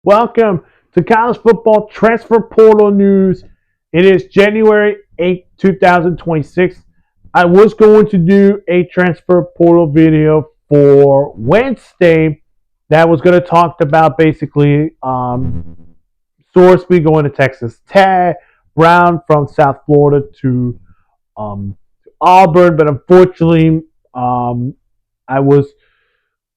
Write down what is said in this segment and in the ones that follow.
Welcome to college football transfer portal news. It is January 8th, 2026. I was going to do a transfer portal video for Wednesday that was going to talk about basically Sourceby going to Texas Tech, Brown from South Florida um, to Auburn, but unfortunately, I was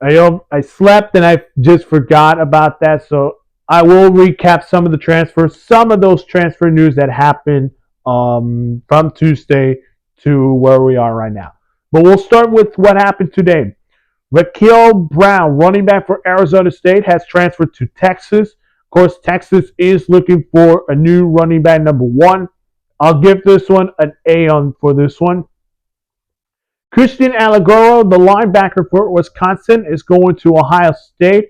I slept and I just forgot about that. So I will recap some of the transfers, some of those transfer news that happened from Tuesday to where we are right now. But we'll start with what happened today. Raquel Brown, running back for Arizona State, has transferred to Texas. Of course, Texas is looking for a new running back number one. I'll give this one an A on for this one. Christian Alagoro, the linebacker for Wisconsin, is going to Ohio State.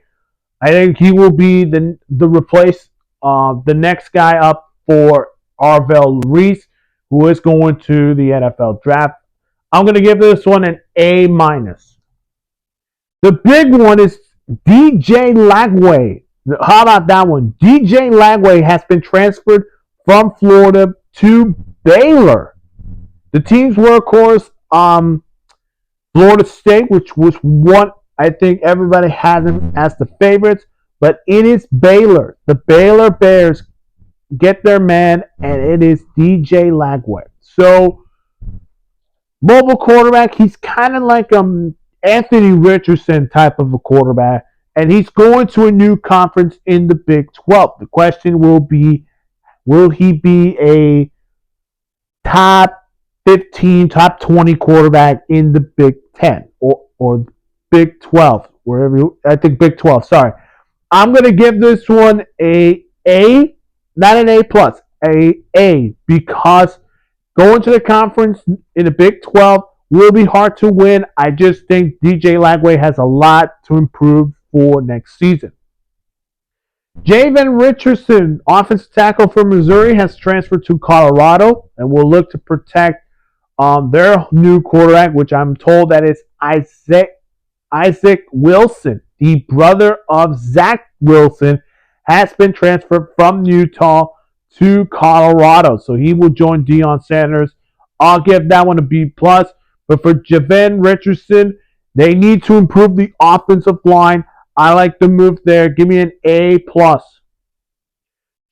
I think he will be the replace the next guy up for Arvell Reese, who is going to the NFL draft. I'm going to give this one an A minus. The big one is DJ Lagway. How about that one? DJ Lagway has been transferred from Florida to Baylor. The teams were, of course, Florida State, which was what I think everybody had them as the favorites, but it is Baylor. The Baylor Bears get their man, and it is DJ Lagway. So, mobile quarterback, he's kind of like Anthony Richardson type of a quarterback, and he's going to a new conference in the Big 12. The question will he be a top 15, top 20 quarterback in the Big 10 or Big 12, wherever I think Big 12, sorry. I'm going to give this one a A, not an A plus, A, because going to the conference in the Big 12 will be hard to win. I just think DJ Lagway has a lot to improve for next season. Javen Richardson, offensive tackle for Missouri, has transferred to Colorado and will look to protect their new quarterback, which I'm told that is Isaac Wilson, the brother of Zach Wilson, has been transferred from Utah to Colorado. So he will join Deion Sanders. I'll give that one a B plus. But for Javen Richardson, they need to improve the offensive line. I like the move there. Give me an A plus.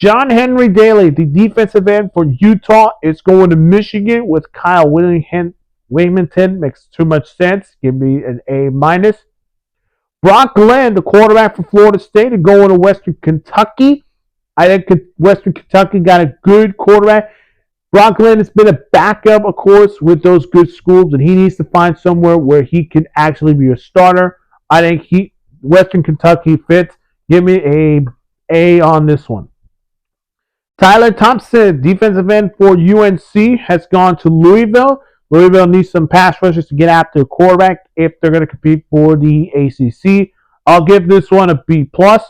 John Henry Daly, the defensive end for Utah, is going to Michigan with Kyle Wilmington. Makes too much sense. Give me an A minus. Brock Glenn, the quarterback for Florida State, is going to Western Kentucky. I think Western Kentucky got a good quarterback. Brock Glenn has been a backup, of course, with those good schools, and he needs to find somewhere where he can actually be a starter. I think Western Kentucky fits. Give me A on this one. Tyler Thompson, defensive end for UNC, has gone to Louisville. Louisville needs some pass rushers to get after the quarterback if they're going to compete for the ACC. I'll give this one a B plus.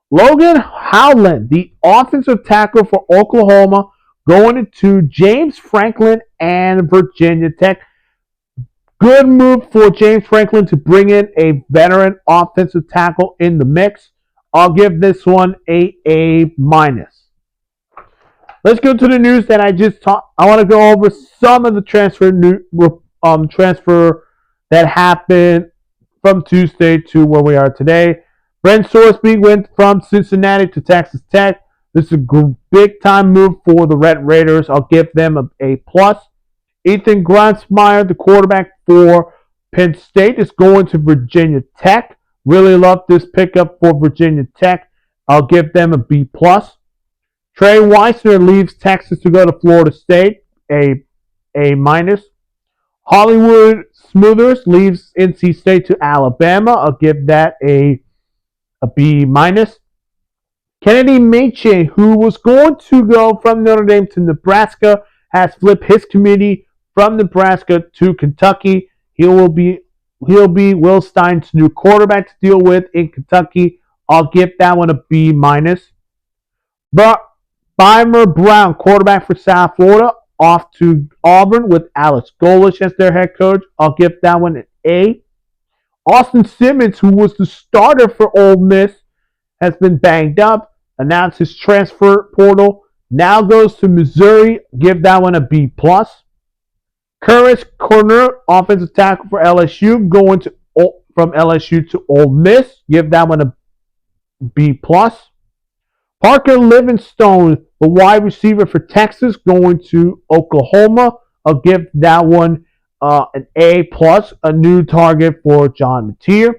Logan Howland, the offensive tackle for Oklahoma, going into James Franklin and Virginia Tech. Good move for James Franklin to bring in a veteran offensive tackle in the mix. I'll give this one A minus. Let's go to the news that I just talked. I want to go over some of the transfer that happened from Tuesday to where we are today. Brent Sorsby went from Cincinnati to Texas Tech. This is a big time move for the Red Raiders. I'll give them an A plus. Ethan Gronsmeyer, the quarterback for Penn State, is going to Virginia Tech. Really love this pickup for Virginia Tech. I'll give them a B plus. Trey Weissner leaves Texas to go to Florida State. A minus. Hollywood Smoothers leaves NC State to Alabama. I'll give that a B minus. Kennedy Meche, who was going to go from Notre Dame to Nebraska, has flipped his committee from Nebraska to Kentucky. He'll be Will Stein's new quarterback to deal with in Kentucky. I'll give that one a B minus. But Beimer Brown, quarterback for South Florida, off to Auburn with Alex Golesh as their head coach. I'll give that one an A. Austin Simmons, who was the starter for Ole Miss, has been banged up. Announced his transfer portal. Now goes to Missouri. Give that one a B plus. Curtis Corner, offensive tackle for LSU, going to from LSU to Ole Miss. Give that one a B plus. Parker Livingstone, the wide receiver for Texas, going to Oklahoma. I'll give that one an A plus. A new target for John Mateer.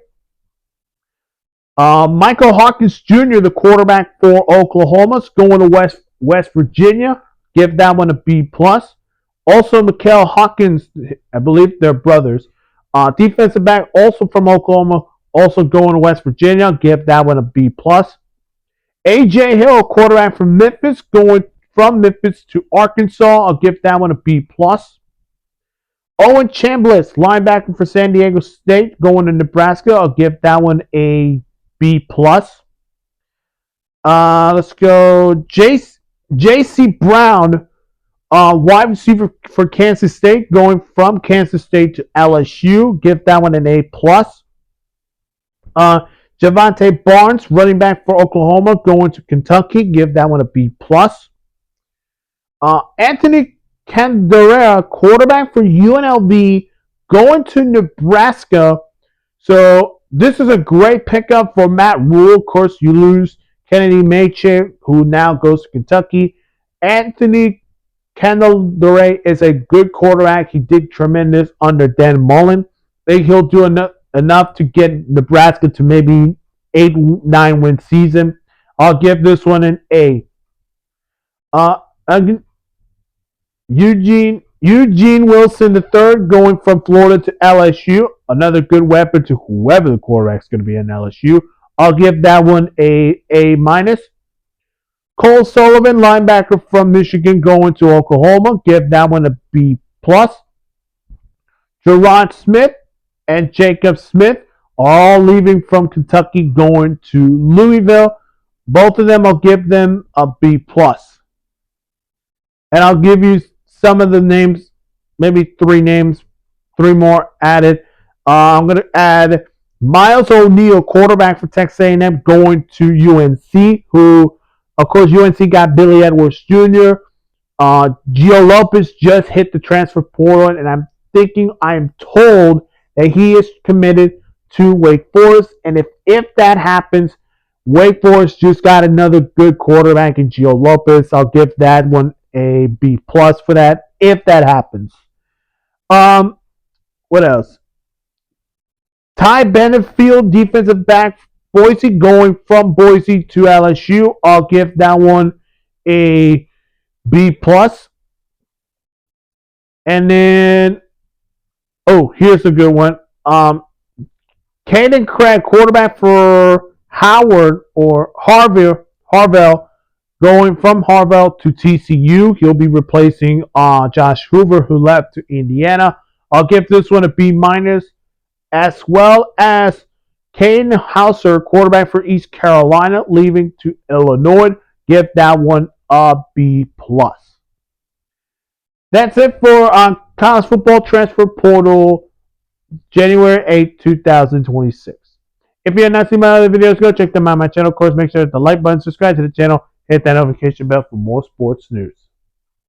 Michael Hawkins Jr., the quarterback for Oklahoma, is going to West Virginia. Give that one a B plus. Also, Mikael Hawkins, I believe they're brothers. Defensive back, also from Oklahoma, also going to West Virginia. Give that one a B plus. A.J. Hill, quarterback from Memphis, going from Memphis to Arkansas. I'll give that one a B plus. Owen Chambliss, linebacker for San Diego State, going to Nebraska. I'll give that one a B plus. Let's go. J.C. Brown, wide receiver for Kansas State, going from Kansas State to LSU. Give that one an A plus. Javante Barnes, running back for Oklahoma, going to Kentucky. Give that one a B plus. Anthony Candera, quarterback for UNLV, going to Nebraska. So this is a great pickup for Matt Rule. Of course, you lose Kennedy Mayche, who now goes to Kentucky. Anthony Candera is a good quarterback. He did tremendous under Dan Mullen. I think he'll do enough to get Nebraska to maybe 8-9 win season. I'll give this one an A. Eugene Wilson III, going from Florida to LSU. Another good weapon to whoever the quarterback's going to be in LSU. I'll give that one a minus. Cole Sullivan, linebacker from Michigan, going to Oklahoma. Give that one a B plus. Gerard Smith and Jacob Smith are all leaving from Kentucky, going to Louisville. Both of them, I'll give them a B plus. And I'll give you some of the names, maybe three more added. I'm going to add Miles O'Neill, quarterback for Texas A&M, going to UNC, who, of course, UNC got Billy Edwards Jr. Gio Lopez just hit the transfer portal, and I'm told that he is committed to Wake Forest. And if that happens, Wake Forest just got another good quarterback in Gio Lopez. I'll give that one a B plus for that, if that happens. What else? Ty Benefield, defensive back, Boise, going from Boise to LSU. I'll give that one a B plus. And then, here's a good one. Caden Craig, quarterback for Howard or Harvell, going from Harvell to TCU. He'll be replacing Josh Hoover, who left to Indiana. I'll give this one a B minus, as well as Caden Hauser, quarterback for East Carolina, leaving to Illinois. Give that one a B plus. That's it for college football transfer portal, January 8, 2026. If you have not seen my other videos, go check them out on my channel. Of course, make sure to hit the like button, subscribe to the channel, hit that notification bell for more sports news.